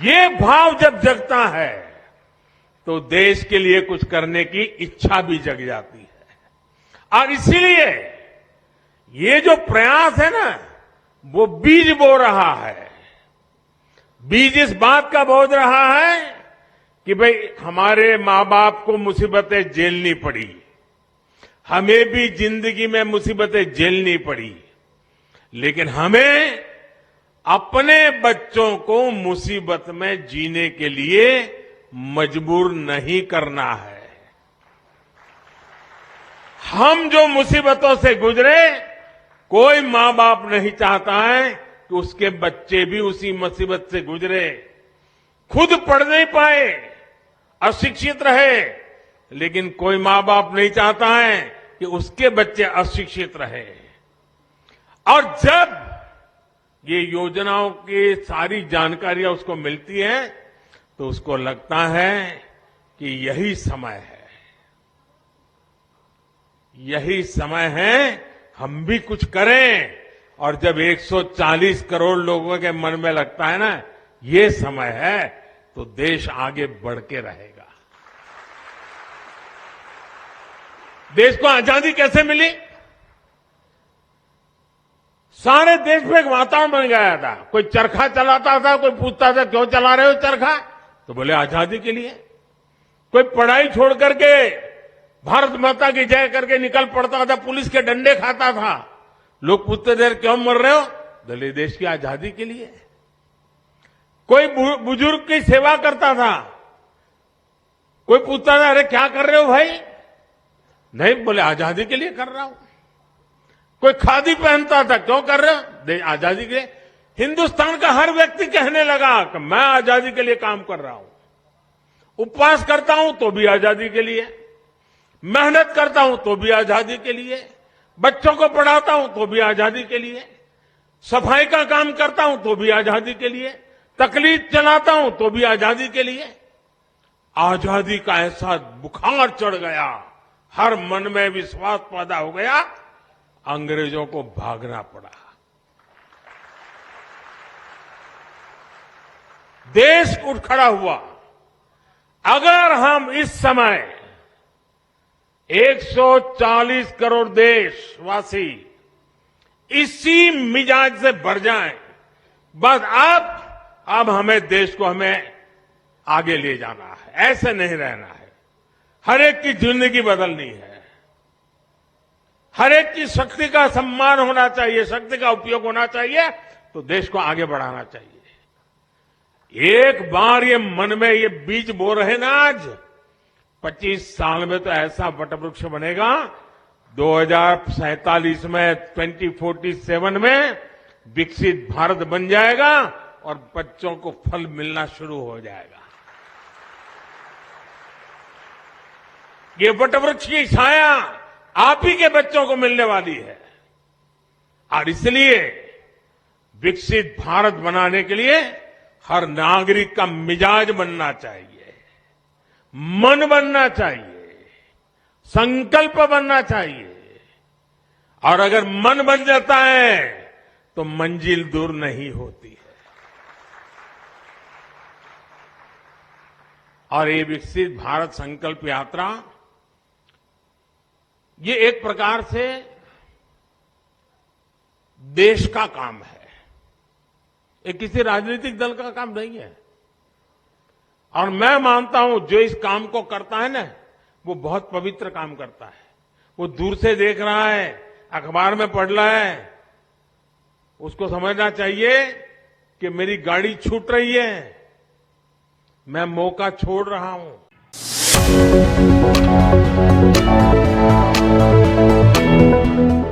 ये भाव जब जगता है तो देश के लिए कुछ करने की इच्छा भी जग जाती है। और इसीलिए ये जो प्रयास है ना, वो बीज बो रहा है। बीज इस बात का बो रहा है कि भाई हमारे मां बाप को मुसीबतें झेलनी पड़ी, हमें भी जिंदगी में मुसीबतें झेलनी पड़ी, लेकिन हमें अपने बच्चों को मुसीबत में जीने के लिए मजबूर नहीं करना है। हम जो मुसीबतों से गुजरे, कोई मां बाप नहीं चाहता है कि उसके बच्चे भी उसी मुसीबत से गुजरे। खुद पढ़ नहीं पाए, अशिक्षित रहे, लेकिन कोई मां बाप नहीं चाहता है कि उसके बच्चे अशिक्षित रहे। और जब ये योजनाओं की सारी जानकारियां उसको मिलती है तो उसको लगता है कि यही समय है, यही समय है हम भी कुछ करें। और जब 140 करोड़ लोगों के मन में लगता है ना ये समय है, तो देश आगे बढ़ के रहेगा। देश को आजादी कैसे मिली? सारे देश में एक वातावरण बन गया था। कोई चरखा चलाता था, कोई पूछता था क्यों चला रहे हो चरखा, तो बोले आजादी के लिए। कोई पढ़ाई छोड़ करके भारत माता की जय करके निकल पड़ता था, पुलिस के डंडे खाता था। लोग पूछते थे क्यों मर रहे हो, बोले देश की आजादी के लिए। कोई बुजुर्ग की सेवा करता था, कोई पूछता था अरे क्या कर रहे हो भाई, नहीं बोले आजादी के लिए कर रहा हूं। कोई खादी पहनता था, क्यों कर रहे हो, आजादी के लिए। हिंदुस्तान का हर व्यक्ति कहने लगा कि मैं आजादी के लिए काम कर रहा हूं। उपवास करता हूं तो भी आजादी के लिए, मेहनत करता हूं तो भी आजादी के लिए, बच्चों को पढ़ाता हूं तो भी आजादी के लिए, सफाई का काम करता हूं तो भी आजादी के लिए, तकलीफ चलाता हूं तो भी आजादी के लिए। आजादी का ऐसा बुखार चढ़ गया, हर मन में विश्वास पैदा हो गया, अंग्रेजों को भागना पड़ा। देश उठ खड़ा हुआ। अगर हम इस समय 140 करोड़ देशवासी इसी मिजाज से भर जाएं, बस अब हमें देश को हमें आगे ले जाना है, ऐसे नहीं रहना है। हर एक की जिंदगी बदलनी है, हर एक की शक्ति का सम्मान होना चाहिए, शक्ति का उपयोग होना चाहिए, तो देश को आगे बढ़ाना चाहिए। एक बार ये मन में ये बीज बो रहे ना, आज 25 साल में तो ऐसा वटवृक्ष बनेगा, 2047 में 2047 में विकसित भारत बन जाएगा और बच्चों को फल मिलना शुरू हो जाएगा। ये वटवृक्ष की छाया आप ही के बच्चों को मिलने वाली है। और इसलिए विकसित भारत बनाने के लिए हर नागरिक का मिजाज बनना चाहिए, मन बनना चाहिए, संकल्प बनना चाहिए। और अगर मन बन जाता है तो मंजिल दूर नहीं होती है। और ये विकसित भारत संकल्प यात्रा, ये एक प्रकार से देश का काम है, ये किसी राजनीतिक दल का काम नहीं है। और मैं मानता हूं जो इस काम को करता है ना, वो बहुत पवित्र काम करता है। वो दूर से देख रहा है, अखबार में पढ़ रहा है, उसको समझना चाहिए कि मेरी गाड़ी छूट रही है, मैं मौका छोड़ रहा हूं।